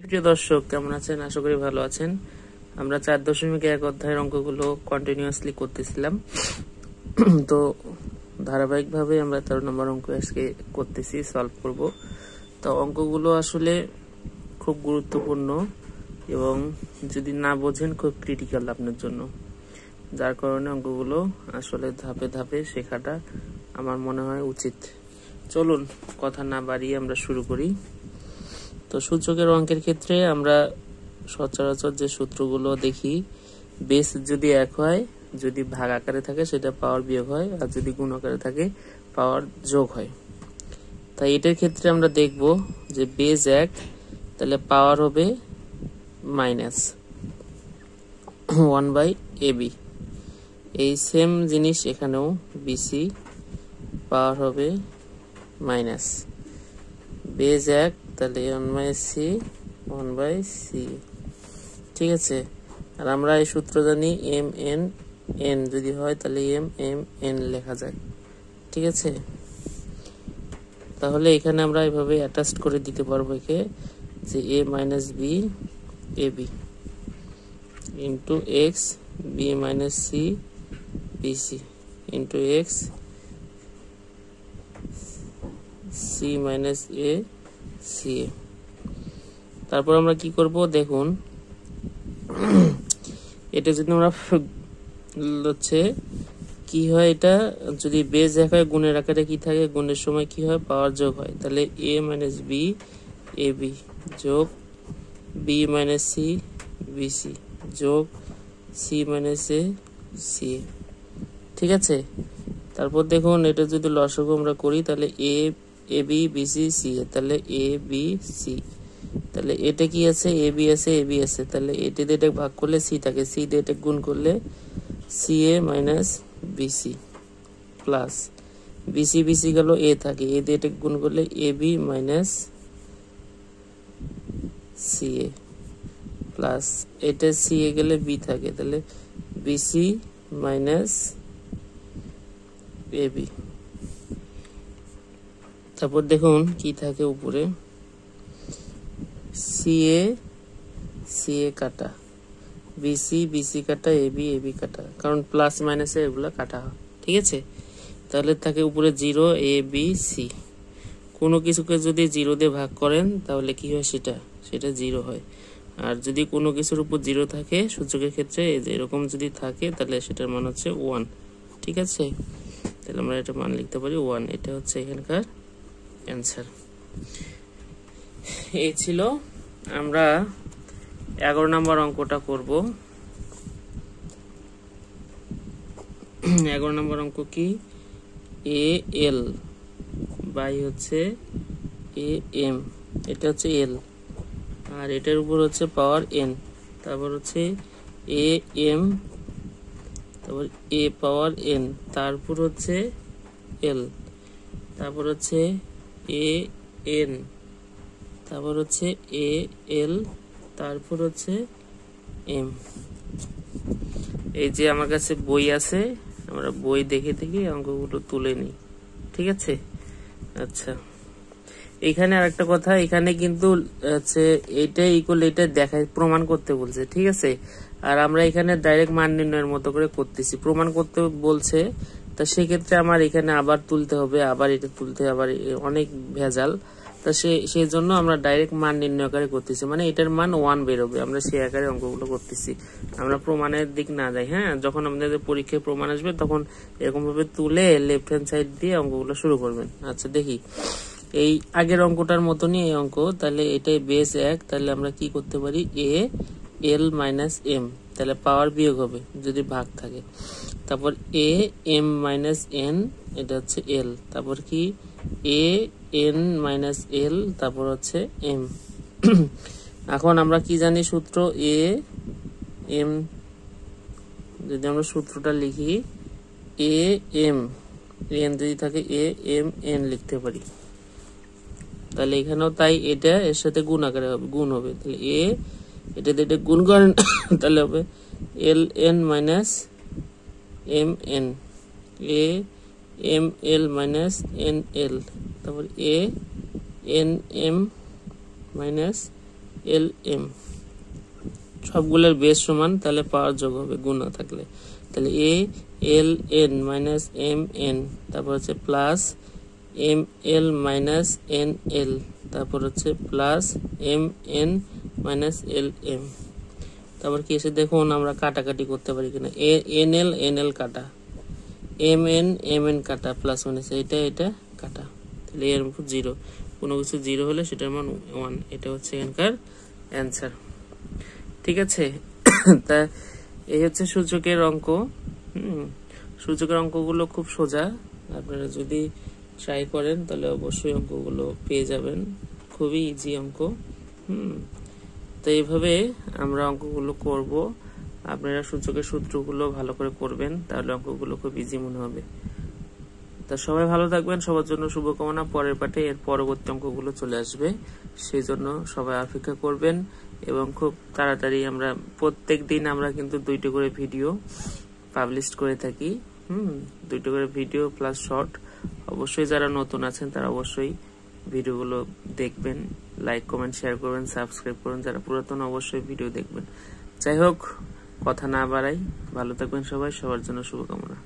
প্রিয় দর্শক, কেমন আছেন? আশা করি ভালো আছেন। আমরা 4.1 অধ্যায়ের অঙ্কগুলো কন্টিনিউয়াসলি করতেছিলাম। তো ধারাবাহিকভাবে আমরা 13 নম্বর অঙ্ক আজকে করতেছি, সলভ করব। তো অঙ্কগুলো আসলে খুব গুরুত্বপূর্ণ এবং যদি না বোঝেন খুব ক্রিটিক্যাল আপনার জন্য, যার কারণে অঙ্কগুলো আসলে ধাপে ধাপে শেখাটা আমার মনে হয় উচিত। চলুন কথা না বাড়িয়ে আমরা শুরু করি। তো সূচকের অঙ্কের ক্ষেত্রে আমরা সচরাচর যে সূত্রগুলো দেখি, বেস যদি 1 হয়, যদি ভাগ আকারে থাকে সেটা পাওয়ার বিয়োগ হয়, আর যদি গুণ আকারে থাকে পাওয়ার যোগ হয়। তাই এটার ক্ষেত্রে আমরা দেখব যে বেস 1, তাহলে পাওয়ার হবে মাইনাস 1/ab। এই সেম জিনিস এখানেও বিসি, পাওয়ার হবে মাইনাস বেস 1, তাহলে 1/c 1/c। ঠিক আছে, আর আমরা এই সূত্র জানি এম এন এন যদি হয় তাহলে এম এম এন লেখা যায়। ঠিক আছে, তাহলে এখানে আমরা এভাবে অ্যাটাচ করে দিতে পারবো একে, যে a minus B A b into x b minus C b c into x c minus A C a. তারপর আমরা কি করব দেখুন, এটা যদি আমরা হচ্ছে কি হয়, এটা যদি বেস 1 হয় গুণের আকারে কি থাকে, গুণের সময় কি হয়, পাওয়ার যোগ হয়। তাহলে a minus B A B যোগ বি মাইনাস সি বিসি যোগ C minus A C A. ঠিক আছে, তারপর দেখুন এটা যদি লসাগু আমরা করি তাহলে এ এ বি বিসি সি এ, তাহলে এ বি সি, তাহলে এটা কি আছে, এ বি আছে এ বি আছে, তাহলে এটা দিয়ে এটা ভাগ করলে সি থাকে, সি দিয়ে এটা গুণ করলে c a minus b c plus b c b c গেল এ থাকে, এ দিয়ে এটা গুণ করলে a b minus c a plus এটা সি এ গেলে বি থাকে, তাহলে বিসি মাইনাস এ বি। তারপর দেখুন কি থাকে উপরে, সি এ কাটা, বিসি বিসি কাটা, এ বি কাটা, কারণ প্লাস মাইনাসে এগুলো কাটা হয়। ঠিক আছে, তাহলে থাকে উপরে 0 এ বি সি। কোনো কিছুকে যদি 0 দিয়ে ভাগ করেন তাহলে কি হয়, সেটা 0 হয়। আর যদি কোনো কিছুর উপর 0 থাকে সূচকের ক্ষেত্রে, এরকম যদি থাকে তাহলে সেটার মান হচ্ছে 1। ঠিক আছে, তাহলে আমরা এটা মান লিখতে পারি 1। এটা হচ্ছে এখানকার অ্যান্সার। এই ছিল, আমরা 11 নম্বর অঙ্কটা করব। 11 নম্বর অঙ্ক কি, এ এল বাই হচ্ছে এ এম, এটা হচ্ছে এল, আর এটার উপর হচ্ছে পাওয়ার এন, তারপর হচ্ছে এ এম, তারপর এ পাওয়ার এন, তারপর হচ্ছে এল, তারপর হচ্ছে এ এন, তারপর হচ্ছে এ এল, তারপর হচ্ছে এম। এই যে আমার কাছে বই আছে, আমরা বই দেখে দেখে অঙ্কগুলো তুলে নিই। ঠিক আছে, আচ্ছা এখানে আরেকটা কথা, এখানে কিন্তু হচ্ছে এটা ইকুয়াল এটা দেখায় প্রমাণ করতে বলছে। ঠিক আছে, আর আমরা এখানে ডাইরেক্ট মান নির্ণয়ের মতো করে করতেছি, প্রমাণ করতে বলছে। তা সেক্ষেত্রে আমার এখানে আবার তুলতে হবে, আবার এটা তুলতে, আবার অনেক ভেজাল। তা সেই জন্য আমরা ডাইরেক্ট মান নির্ণয় আকারে করতেছি, মানে এটার মান 1 বেরোবে, আমরা সেই আকারে অঙ্কগুলো করতেছি, আমরা প্রমাণের দিক না যাই। হ্যাঁ, যখন আপনাদের পরীক্ষায় প্রমাণ আসবে তখন এরকম ভাবে তুলে লেফট হ্যান্ড সাইড দিয়ে অঙ্কগুলো শুরু করবেন। আচ্ছা দেখি, এই আগের অঙ্কটার মতনই এই অঙ্ক, তাহলে এটাই বেস 1, তাহলে আমরা কি করতে পারি, এ এল মাইনাস এম, তাহলে পাওয়ার বিয়োগ হবে যদি ভাগ থাকে, তারপর এ এম মাইনাস এন, এটা হচ্ছে এল, তারপর কি এ এন মাইনাস এল, তারপর হচ্ছে এম। এখন আমরা কি জানি সূত্র, এ এম, যদি আমরা সূত্রটা লিখি, এ এম এন যদি থাকে এ এম এন লিখতে পারি, তাহলে এখানেও তাই, এটা এর সাথে গুণ আকারে হবে, গুণ হবে, তাহলে এ এটা দিয়ে গুণ করেন তাহলে হবে l n minus m n, a m l minus n l, তারপর a n m minus l m, সবগুলোর বেস সমান, তাহলে পাওয়ার যোগ হবে গুণ না থাকলে। তাহলে a l n minus m n, তারপর হচ্ছে plus m l minus n l, তারপর হচ্ছে plus m n minus l m. তারপর কি এসে দেখুন আমরা কাটাকাটি করতে পারি কিনা, এন এল কাটা, এম এন কাটা, প্লাস ওয়ান এসে এটা কাটা, তাহলে এর উপর 0, কোনো কিছু 0 হলে সেটার মান 1, এটা হচ্ছে এখানকার অ্যান্সার। ঠিক আছে, তা এই হচ্ছে সূচকের অঙ্ক। সূচকের অঙ্কগুলো খুব সোজা, আপনারা যদি ট্রাই করেন তাহলে অবশ্যই অঙ্কগুলো পেয়ে যাবেন, খুবই ইজি অঙ্ক। তো এইভাবে আমরা অঙ্কগুলো করব, আপনারা সূচকের সূত্রগুলো ভালো করে করবেন, তাহলে অঙ্কগুলো খুব ইজি মনে হবে। তা সবাই ভালো থাকবেন, সবার জন্য শুভকামনা। পরের পাঠে এর পরবর্তী অঙ্কগুলো চলে আসবে, সেই জন্য সবাই অপেক্ষা করবেন। এবং খুব তাড়াতাড়ি আমরা প্রত্যেক দিন আমরা কিন্তু 2টি করে ভিডিও পাবলিশ করে থাকি, 2টি করে ভিডিও প্লাস শর্ট। অবশ্যই যারা নতুন আছেন তারা অবশ্যই ভিডিওগুলো দেখবেন, লাইক কমেন্ট শেয়ার করবেন, সাবস্ক্রাইব করবেন। যারা পুরাতন অবশ্যই ভিডিও দেখবেন। যাই হোক, কথা না বাড়াই, ভালো থাকবেন সবাই, সবার জন্য শুভকামনা।